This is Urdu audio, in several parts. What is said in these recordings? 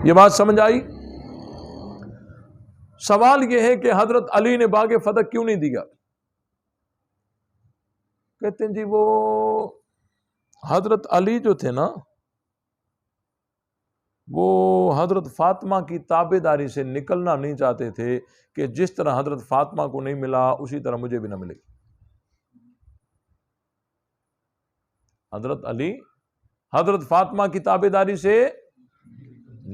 یہ بات سمجھ آئی؟ سوال یہ ہے کہ حضرت علی نے باغ فتح کیوں نہیں دیا؟ کہتے ہیں جی وہ حضرت علی جو تھے نا، وہ حضرت فاطمہ کی تابع داری سے نکلنا نہیں چاہتے تھے کہ جس طرح حضرت فاطمہ کو نہیں ملا اسی طرح مجھے بھی نہ ملے۔ حضرت علی حضرت فاطمہ کی تابع داری سے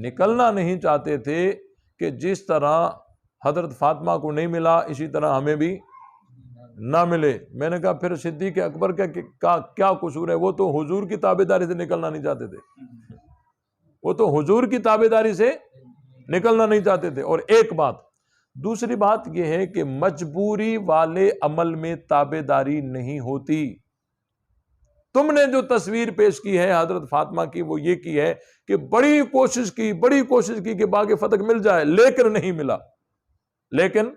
نکلنا نہیں چاہتے تھے کہ جس طرح حضرت فاطمہ کو نہیں ملا اسی طرح ہمیں بھی نہ ملے۔ میں نے کہا پھر صدیق اکبر کا کیا قصور ہے؟ وہ تو حضور کی تابع داری سے نکلنا نہیں چاہتے تھے، وہ تو حضور کی تابع داری سے نکلنا نہیں چاہتے تھے۔ اور ایک بات، دوسری بات یہ ہے کہ مجبوری والے عمل میں تابع داری نہیں ہوتی۔ تم نے جو تصویر پیش کی ہے حضرت فاطمہ کی، وہ یہ کی ہے کہ بڑی کوشش کی کہ باغ فتح مل جائے، لیکن نہیں ملا۔ لیکن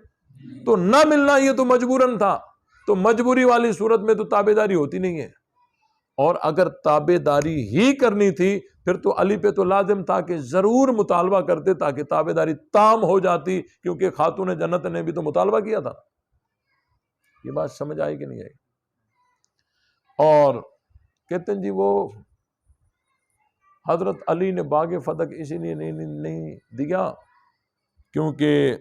تو نہ ملنا یہ تو مجبوراً تھا، تو مجبوری والی صورت میں تو تابع داری ہوتی نہیں ہے۔ اور اگر تابع داری ہی کرنی تھی پھر تو علی پہ تو لازم تھا کہ ضرور مطالبہ کرتے تاکہ تابع داری تام ہو جاتی، کیونکہ خاتون جنت نے بھی تو مطالبہ کیا تھا۔ یہ بات سمجھ آئی کہ نہیں آئی؟ اور کہتے ہیں جی وہ حضرت علی نے باغ فتح اسی لیے نہیں دیا کیونکہ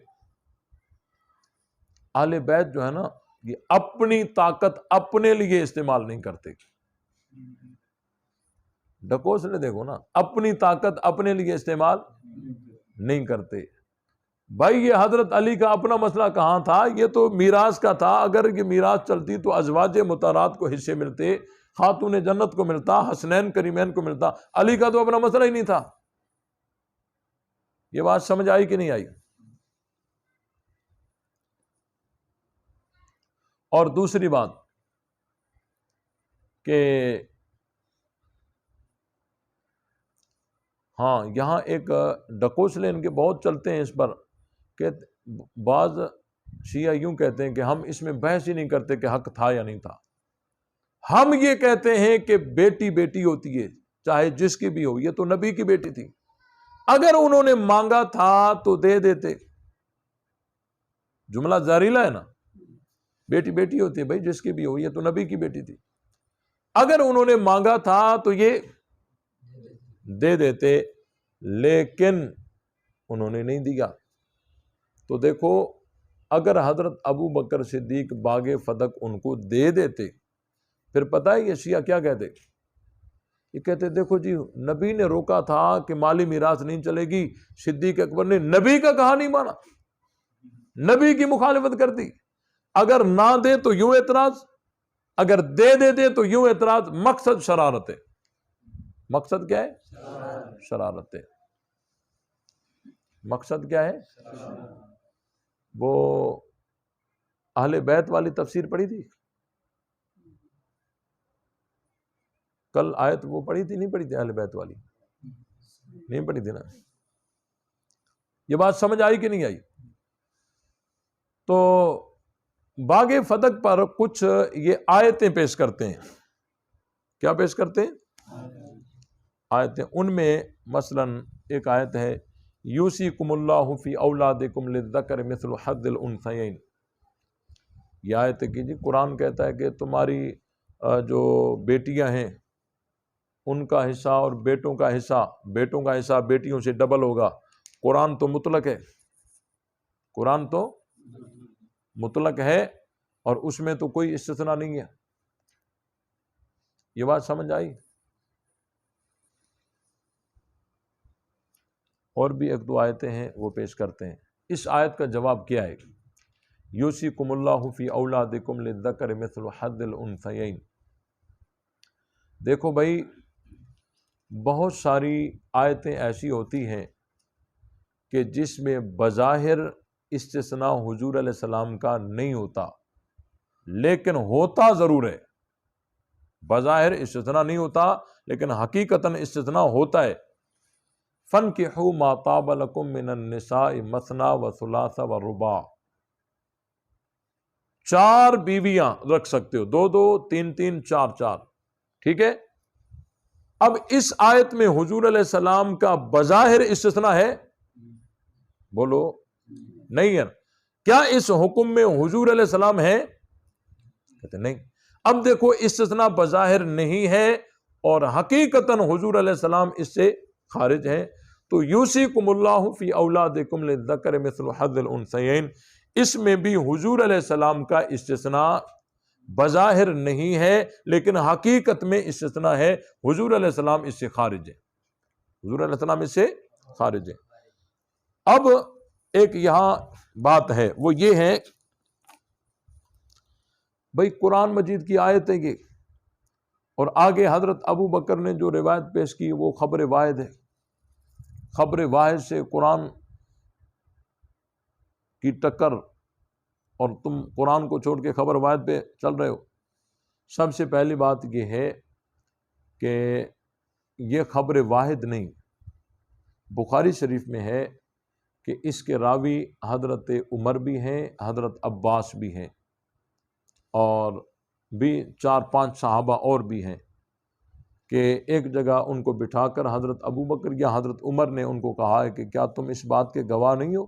اہل بیت جو ہے نا، یہ اپنی طاقت اپنے لیے استعمال نہیں کرتے۔ ڈکوس نے دیکھو نا، اپنی طاقت اپنے لیے استعمال نہیں کرتے۔ بھائی یہ حضرت علی کا اپنا مسئلہ کہاں تھا؟ یہ تو میراث کا تھا۔ اگر یہ میراث چلتی تو ازواج مطہرات کو حصے ملتے، خاتون جنت کو ملتا، حسنین کریمین کو ملتا۔ علی کا تو اپنا مسئلہ ہی نہیں تھا۔ یہ بات سمجھ آئی کہ نہیں آئی؟ اور دوسری بات کہ ہاں یہاں ایک ڈکوسلے ان کے بہت چلتے ہیں اس پر کہ بعض شیعہ یوں کہتے ہیں کہ ہم اس میں بحث ہی نہیں کرتے کہ حق تھا یا نہیں تھا، ہم یہ کہتے ہیں کہ بیٹی بیٹی ہوتی ہے چاہے جس کی بھی ہو، یہ تو نبی کی بیٹی تھی، اگر انہوں نے مانگا تھا تو دے دیتے۔ جملہ زہریلا ہے نا، بیٹی بیٹی ہوتی ہے بھائی جس کی بھی ہو، یہ تو نبی کی بیٹی تھی، اگر انہوں نے مانگا تھا تو یہ دے دیتے، لیکن انہوں نے نہیں دیا۔ تو دیکھو اگر حضرت ابو بکر صدیق باغ فتح ان کو دے دیتے، پھر پتہ ہے یہ شیعہ کیا کہتے؟ یہ کہتے دیکھو جی نبی نے روکا تھا کہ مالی میراث نہیں چلے گی، صدیق اکبر نے نبی کا کہا نہیں مانا، نبی کی مخالفت کر دی۔ اگر نہ دے تو یوں اعتراض، اگر دے دیتے تو یوں اعتراض۔ مقصد شرارت ہے۔ مقصد کیا ہے؟ شرارت ہے۔ مقصد کیا ہے؟ وہ اہل بیت والی تفسیر پڑھی تھی کل آیت، وہ پڑھی تھی نہیں پڑھی تھی؟ اہل بیت والی نہیں پڑھی تھی نا؟ یہ بات سمجھ آئی کہ نہیں آئی؟ تو باغ فتح پر کچھ یہ آیتیں پیش کرتے ہیں۔ کیا پیش کرتے ہیں؟ آیتیں۔ ان میں مثلا ایک آیت ہے یوصیکم اللہ فی اولادکم للذکر مثل حظ الانثیین۔ یہ آیت کی جی قرآن کہتا ہے کہ تمہاری جو بیٹیاں ہیں ان کا حصہ اور بیٹوں کا حصہ بیٹیوں سے ڈبل ہوگا۔ قرآن تو مطلق ہے، قرآن تو مطلق ہے اور اس میں تو کوئی استثناء نہیں ہے۔ یہ بات سمجھ آئی؟ اور بھی ایک دو آیتیں ہیں وہ پیش کرتے ہیں۔ اس آیت کا جواب کیا ہے؟ یوصیکم اللہ فی اولادکم للذکر مثل حظ الانثیین۔ دیکھو بھائی بہت ساری آیتیں ایسی ہوتی ہیں کہ جس میں بظاہر استثناء حضور علیہ السلام کا نہیں ہوتا، لیکن ہوتا ضرور ہے۔ بظاہر استثناء نہیں ہوتا لیکن حقیقتاً استثناء ہوتا ہے۔ فَانْكِحُوا مَا طَابَ لَكُم مِّنَ النِّسَاءِ مَثْنَىٰ وَثُلَاثَ وَرُبَاعَ۔ 4 بیویاں رکھ سکتے ہو، 2 2 3 3 4 4، ٹھیک ہے؟ اب اس آیت میں حضور علیہ السلام کا بظاہر استثناء ہے؟ بولو نہیں ہے. کیا اس حکم میں حضور علیہ السلام ہے؟ کہتے نہیں. اب دیکھو استثناء بظاہر نہیں ہے اور حقیقتاً حضور علیہ السلام اس سے خارج ہے. تو یوصیکم اللہ فی اولادکم للذکر مثل حظ الانثیین، اس میں بھی حضور علیہ السلام کا استثناء بظاہر نہیں ہے لیکن حقیقت میں استثناء ہے. حضور علیہ السلام اس سے خارج ہے. حضور علیہ السلام اس سے خارج ہے. اب ایک یہاں بات ہے، وہ یہ ہے بھئی قرآن مجید کی آیت ہے یہ، اور آگے حضرت ابو بکر نے جو روایت پیش کی وہ خبر واحد ہے. خبر واحد سے قرآن کی ٹکر، اور تم قرآن کو چھوڑ کے خبر واحد پہ چل رہے ہو. سب سے پہلی بات یہ ہے کہ یہ خبر واحد نہیں. بخاری شریف میں ہے کہ اس کے راوی حضرت عمر بھی ہیں، حضرت عباس بھی ہیں، اور بھی 4-5 صحابہ اور بھی ہیں، کہ ایک جگہ ان کو بٹھا کر حضرت ابو بکر یا حضرت عمر نے ان کو کہا ہے کہ کیا تم اس بات کے گواہ نہیں ہو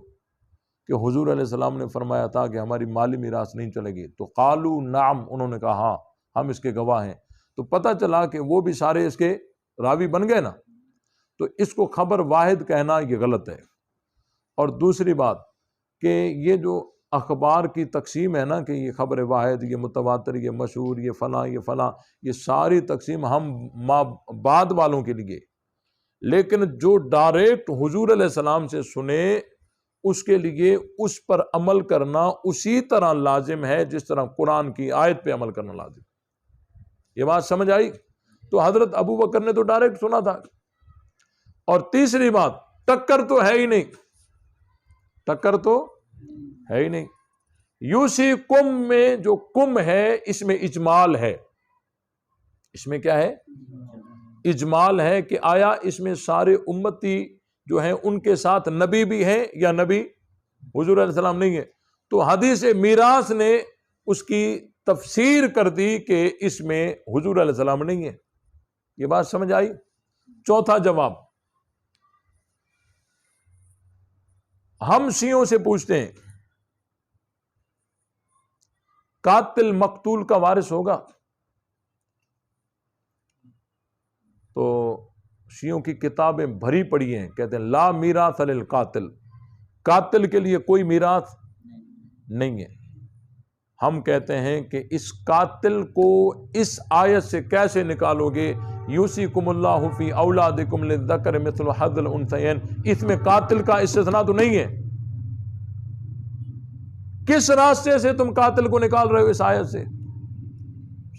کہ حضور علیہ السلام نے فرمایا تھا کہ ہماری مالی میراث نہیں چلے گی؟ تو قالوا نعم، انہوں نے کہا ہاں ہم اس کے گواہ ہیں. تو پتہ چلا کہ وہ بھی سارے اس کے راوی بن گئے نا. تو اس کو خبر واحد کہنا یہ غلط ہے. اور دوسری بات کہ یہ جو اخبار کی تقسیم ہے نا کہ یہ خبر واحد، یہ متواتر، یہ مشہور، یہ فلاں، یہ فلاں، یہ ساری تقسیم ہم بعد والوں کے لیے، لیکن جو ڈائریکٹ حضور علیہ السلام سے سنے اس کے لیے اس پر عمل کرنا اسی طرح لازم ہے جس طرح قرآن کی آیت پہ عمل کرنا لازم. یہ بات سمجھ آئی؟ تو حضرت ابو بکر نے تو ڈائریکٹ سنا تھا. اور تیسری بات، ٹکر تو ہے ہی نہیں، ٹکر تو ہے ہی نہیں. یوصیکم میں جو کم ہے اس میں اجمال ہے. اس میں کیا ہے؟ اجمال ہے کہ آیا اس میں سارے امتی جو ہیں ان کے ساتھ نبی بھی ہیں یا نبی حضور علیہ السلام نہیں ہے؟ تو حدیث میراث نے اس کی تفسیر کر دی کہ اس میں حضور علیہ السلام نہیں ہے. یہ بات سمجھ آئی؟ چوتھا جواب، ہم شیعوں سے پوچھتے ہیں قاتل مقتول کا وارث ہوگا؟ تو شیعوں کی کتابیں بھری پڑی ہیں، کہتے ہیں لا میراث للقاتل، قاتل کے لیے کوئی میراث نہیں ہے. ہم کہتے ہیں کہ اس قاتل کو اس آیت سے کیسے نکالو گے؟ یوصیکم اللہ فی اولادکم للذکر مثل حظ الانثیین، اس میں قاتل کا استثناء تو نہیں ہے. کس راستے سے تم قاتل کو نکال رہے ہو اس آیت سے؟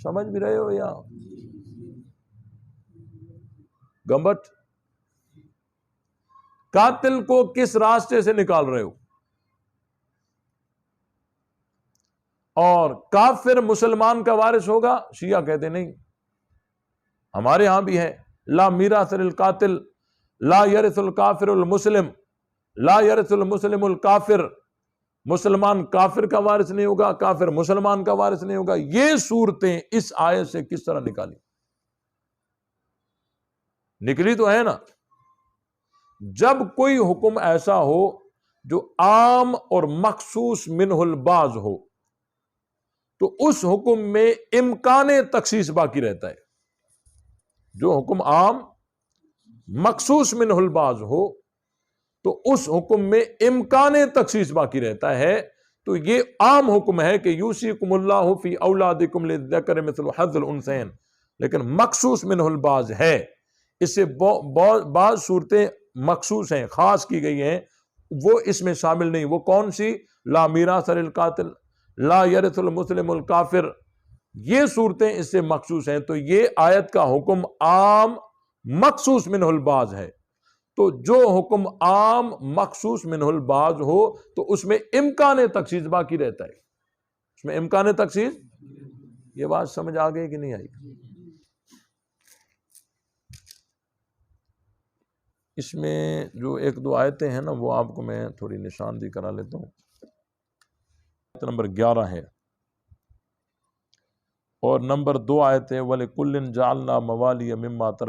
سمجھ بھی رہے ہو یا گمبٹ؟ قاتل کو کس راستے سے نکال رہے ہو؟ اور کافر مسلمان کا وارث ہوگا؟ شیعہ کہتے نہیں. ہمارے ہاں بھی ہے لا میراث للقاتل، لا یرث الکافر المسلم، لا یرث المسلم الکافر، مسلمان کافر کا وارث نہیں ہوگا، کافر مسلمان کا وارث نہیں ہوگا. یہ صورتیں اس آیت سے کس طرح نکالی؟ نکلی تو ہے نا. جب کوئی حکم ایسا ہو جو عام اور مخصوص منہ البعض ہو تو اس حکم میں امکان تخصیص باقی رہتا ہے. جو حکم عام مخصوص منہ البعض ہو تو اس حکم میں امکان تخصیص باقی رہتا ہے. تو یہ عام حکم ہے کہ یوصیکم اللہ فی اولادکم للذکر مثل حظ الانثیین، لیکن مخصوص منہ البعض ہے. اس سے بعض صورتیں مخصوص ہیں، خاص کی گئی ہیں، وہ اس میں شامل نہیں. وہ کون سی؟ لا میراث للقاتل، لا یرث المسلم الکافر، یہ صورتیں اس سے مخصوص ہیں. تو یہ آیت کا حکم عام مخصوص منہ البعض ہے. تو جو حکم عام مخصوص منہ البعض ہو تو اس میں امکان تخصیص باقی رہتا ہے. اس میں امکان تخصیص. یہ بات سمجھ آ گئی کہ نہیں آئی؟ اس میں جو 1-2 آیتیں ہیں نا وہ آپ کو میں تھوڑی نشاندہی کرا لیتا ہوں. آیت نمبر 11 ہے اور نمبر 2 آیت ہے وَلِكُلٍّ جَعَلْنَا مَوَالِيَ مِمَّا تَرَكَ